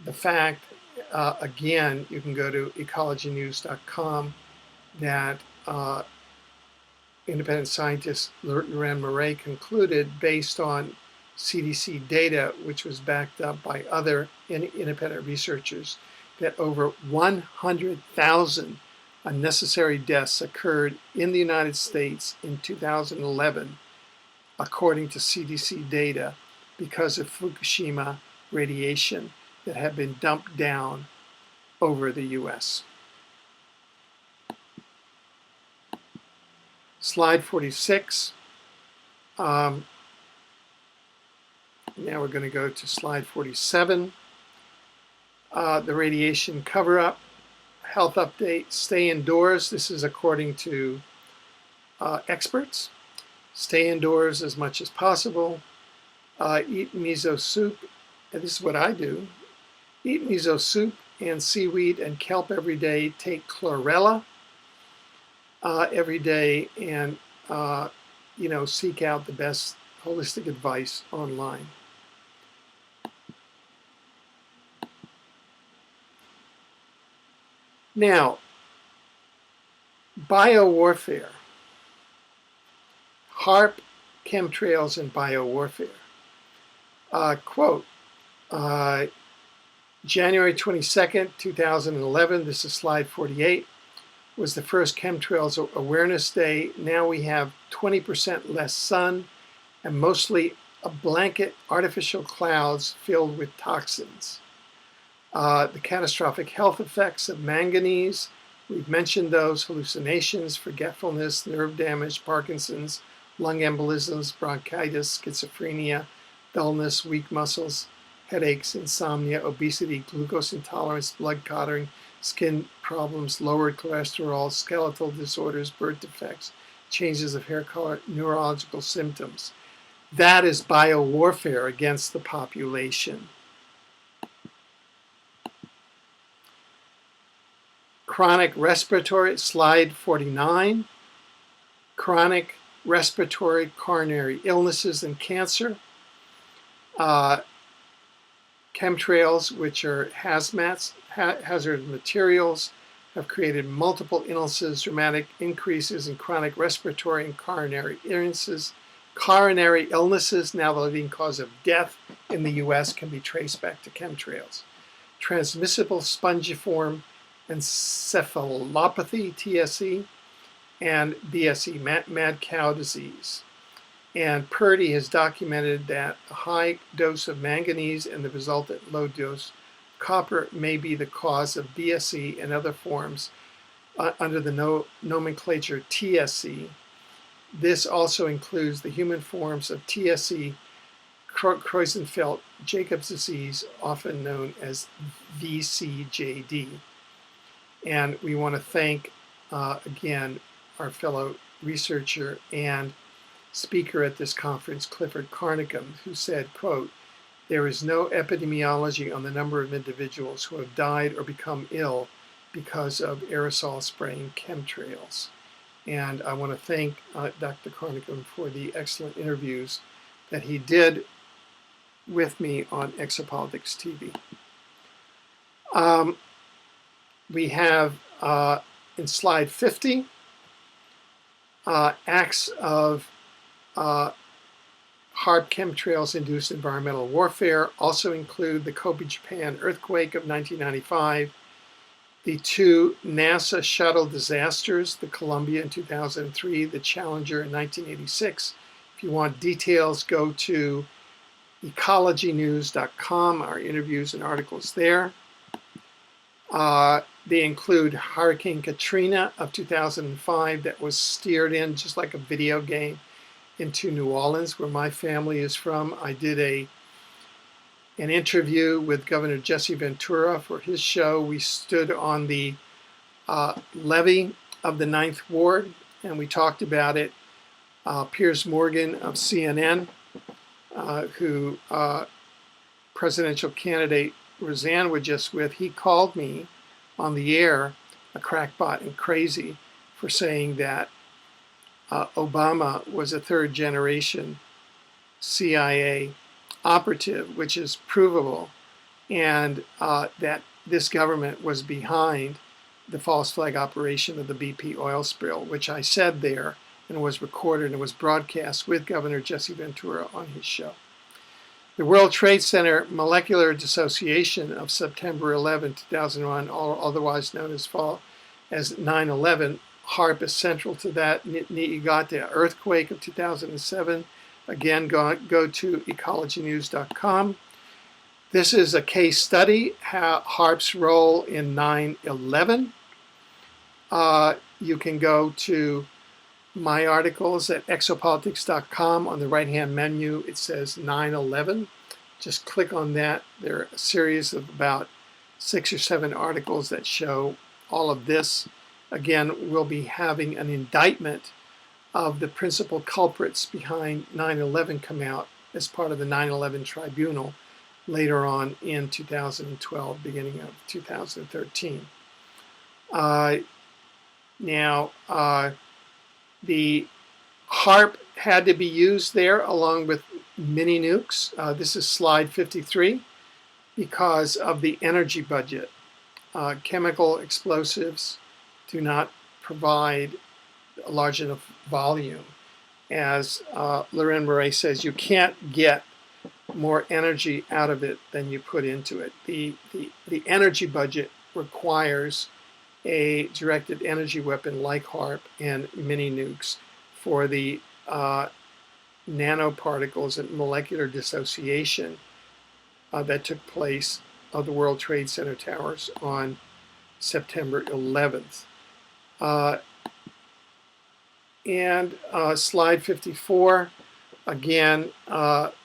the fact, again, you can go to ecologynews.com, that independent scientist Loren Murray concluded, based on CDC data, which was backed up by other independent researchers, that over 100,000 unnecessary deaths occurred in the United States in 2011, according to CDC data, because of Fukushima radiation that had been dumped down over the US. Slide 46. Now we're going to go to slide 47. The radiation cover-up, health update, stay indoors. This is according to experts. Stay indoors as much as possible. Eat miso soup. And this is what I do. Eat miso soup and seaweed and kelp every day. Take chlorella every day, and seek out the best holistic advice online. Now, biowarfare, HAARP, chemtrails, and biowarfare. Quote, January 22nd, 2011, this is slide 48, was the first Chemtrails Awareness Day. Now we have 20% less sun and mostly a blanket artificial clouds filled with toxins. The catastrophic health effects of manganese, we've mentioned those: hallucinations, forgetfulness, nerve damage, Parkinson's, lung embolisms, bronchitis, schizophrenia, dullness, weak muscles, headaches, insomnia, obesity, glucose intolerance, blood clotting, skin problems, lowered cholesterol, skeletal disorders, birth defects, changes of hair color, neurological symptoms. That is biowarfare against the population. Chronic respiratory, slide 49. Chronic respiratory coronary illnesses and cancer. Chemtrails, which are hazard materials, have created multiple illnesses, dramatic increases in chronic respiratory and coronary illnesses. Coronary illnesses, now the leading cause of death in the U.S., can be traced back to chemtrails. Transmissible spongiform encephalopathy, TSE, and BSE, mad cow disease. And Purdy has documented that a high dose of manganese and the resultant low dose copper may be the cause of BSE and other forms under the nomenclature TSE. This also includes the human forms of TSE, Creutzfeldt-Jacobs disease, often known as VCJD. And we want to thank, again, our fellow researcher and speaker at this conference, Clifford Carnicom, who said, quote, "There is no epidemiology on the number of individuals who have died or become ill because of aerosol spraying chemtrails." And I want to thank Dr. Carnicom for the excellent interviews that he did with me on Exopolitics TV. We have in slide 50, acts of HAARP-Chemtrails-induced environmental warfare also include the Kobe, Japan earthquake of 1995, the two NASA shuttle disasters, the Columbia in 2003, the Challenger in 1986. If you want details, go to ecologynews.com, our interviews and articles there. They include Hurricane Katrina of 2005 that was steered in just like a video game into New Orleans, where my family is from. I did an interview with Governor Jesse Ventura for his show. We stood on the levee of the 9th Ward, and we talked about it. Piers Morgan of CNN, who presidential candidate Roseanne was just with, he called me on the air a crackpot and crazy for saying that Obama was a third-generation CIA operative, which is provable, and that this government was behind the false flag operation of the BP oil spill, which I said there and was recorded and was broadcast with Governor Jesse Ventura on his show. The World Trade Center molecular dissociation of September 11, 2001, otherwise known as 9/11, HAARP is central to that. Niigata earthquake of 2007. Again, go to ecologynews.com. This is a case study, HAARP's role in 9/11. You can go to my articles at exopolitics.com. On the right-hand menu, it says 9/11. Just click on that. There are a series of about 6 or 7 articles that show all of this. Again, we'll be having an indictment of the principal culprits behind 9/11 come out as part of the 9/11 tribunal later on in 2012, beginning of 2013. The HAARP had to be used there along with mini nukes. This is slide 53 because of the energy budget. Chemical explosives do not provide a large enough volume. As Loren Murray says, you can't get more energy out of it than you put into it. The energy budget requires a directed energy weapon like HAARP and mini nukes for the nanoparticles and molecular dissociation that took place of the World Trade Center towers on September 11th. Slide 54, again,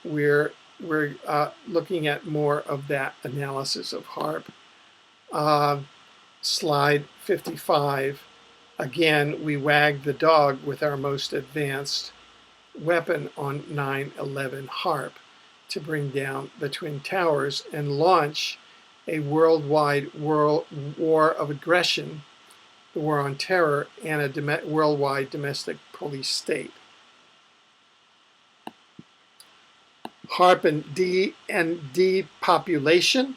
we're looking at more of that analysis of HAARP. Slide 55, again, we wagged the dog with our most advanced weapon on 9/11 HAARP to bring down the Twin Towers and launch a worldwide war of aggression, the war on terror, and a worldwide domestic police state. HAARP and depopulation.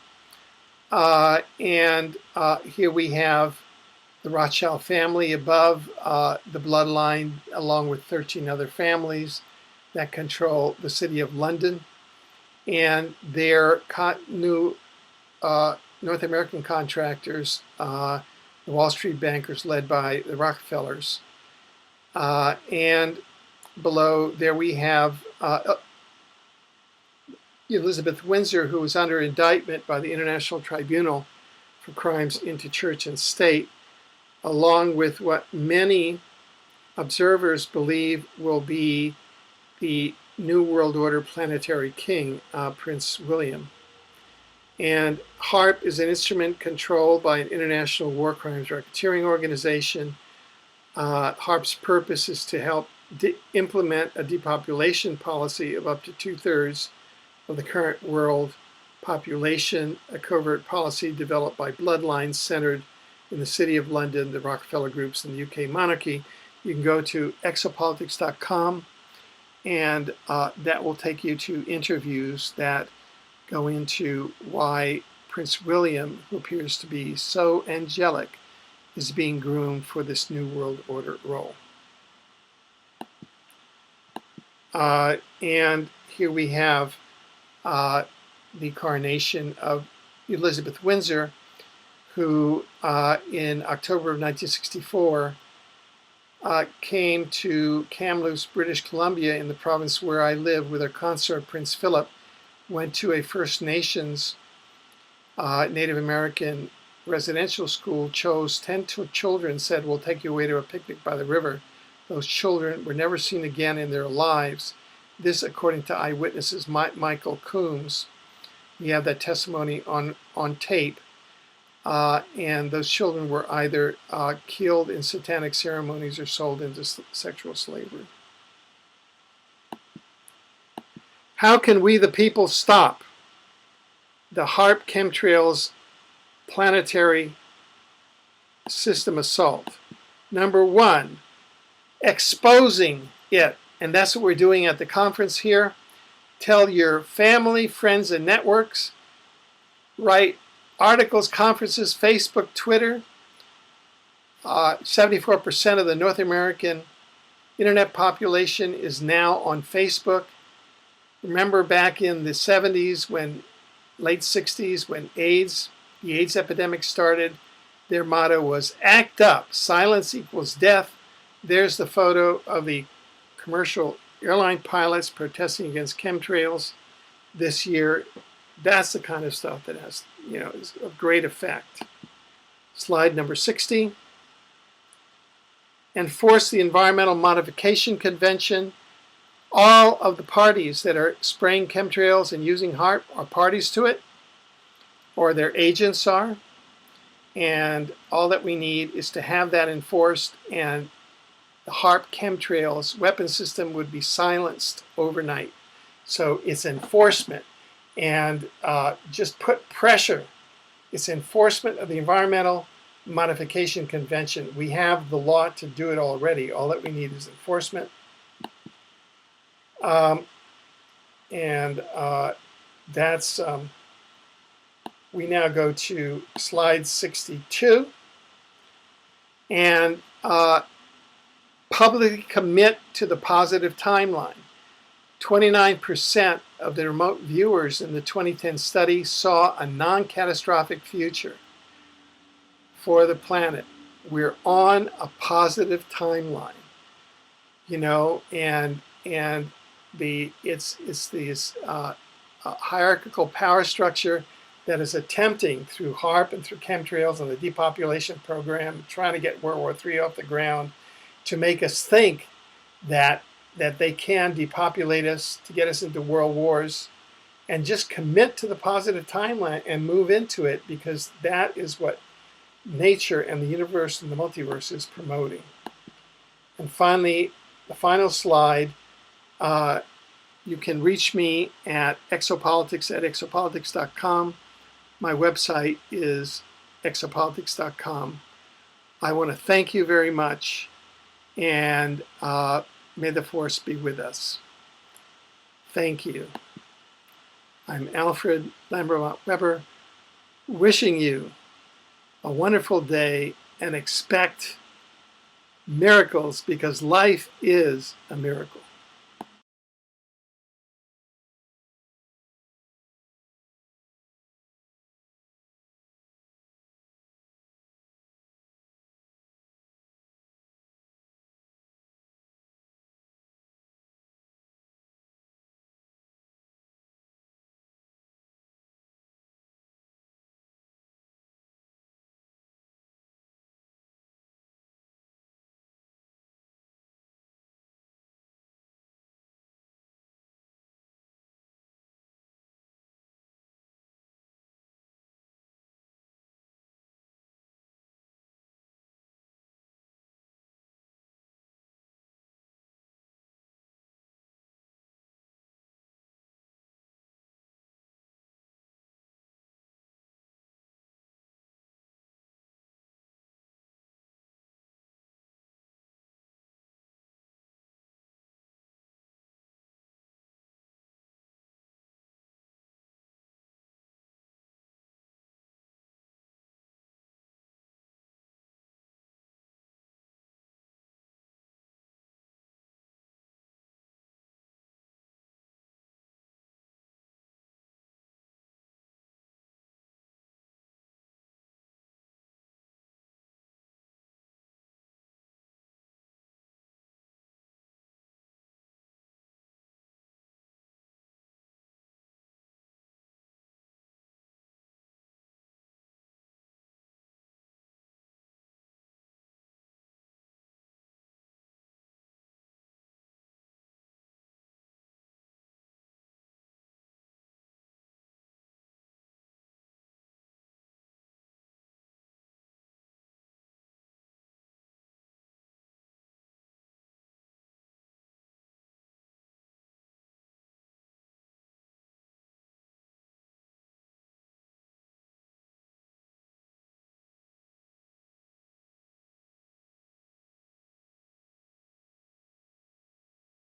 Here we have the Rothschild family above the bloodline, along with 13 other families that control the city of London. And their new North American contractors, the Wall Street bankers led by the Rockefellers. And below there we have Elizabeth Windsor, who was under indictment by the International Tribunal for crimes into church and state, along with what many observers believe will be the New World Order planetary king, Prince William. And HAARP is an instrument controlled by an international war crimes racketeering organization. HAARP's purpose is to help implement a depopulation policy of up to 2/3 of the current world population, a covert policy developed by bloodlines centered in the City of London, the Rockefeller groups, and the UK monarchy. You can go to exopolitics.com, and that will take you to interviews that go into why Prince William, who appears to be so angelic, is being groomed for this New World Order role. And here we have the coronation of Elizabeth Windsor, who in October of 1964 came to Kamloops, British Columbia, in the province where I live, with her consort Prince Philip, went to a First Nations Native American residential school, chose 10 children, said, "We'll take you away to a picnic by the river." Those children were never seen again in their lives. This, according to eyewitnesses, Michael Coombs. We have that testimony on tape. And those children were either killed in satanic ceremonies or sold into sexual slavery. How can we, the people, stop the HAARP-Chemtrails planetary system assault? Number one, exposing it. And that's what we're doing at the conference here. Tell your family, friends, and networks. Write articles, conferences, Facebook, Twitter. 74% of the North American internet population is now on Facebook. Remember back in the 70s, late 60s, when the AIDS epidemic started, their motto was "Act up, silence equals death." There's the photo of the commercial airline pilots protesting against chemtrails this year. That's the kind of stuff that has, is of great effect. Slide number 60. Enforce the Environmental Modification Convention. All of the parties that are spraying chemtrails and using HAARP are parties to it, or their agents are. And all that we need is to have that enforced, and the HAARP-Chemtrails weapon system would be silenced overnight. So it's enforcement. And just put pressure. It's enforcement of the Environmental Modification Convention. We have the law to do it already. All that we need is enforcement. We now go to slide 62. And publicly commit to the positive timeline. 29% of the remote viewers in the 2010 study saw a non-catastrophic future for the planet. We're on a positive timeline, and it's this hierarchical power structure that is attempting, through HAARP and through chemtrails and the depopulation program, trying to get World War III off the ground, to make us think that they can depopulate us, to get us into world wars, and just commit to the positive timeline and move into it, because that is what nature and the universe and the multiverse is promoting. And finally, the final slide, you can reach me at exopolitics@exopolitics.com. My website is exopolitics.com. I want to thank you very much, and may the force be with us. Thank you. I'm Alfred Lambremont Webre, wishing you a wonderful day and expect miracles, because life is a miracle.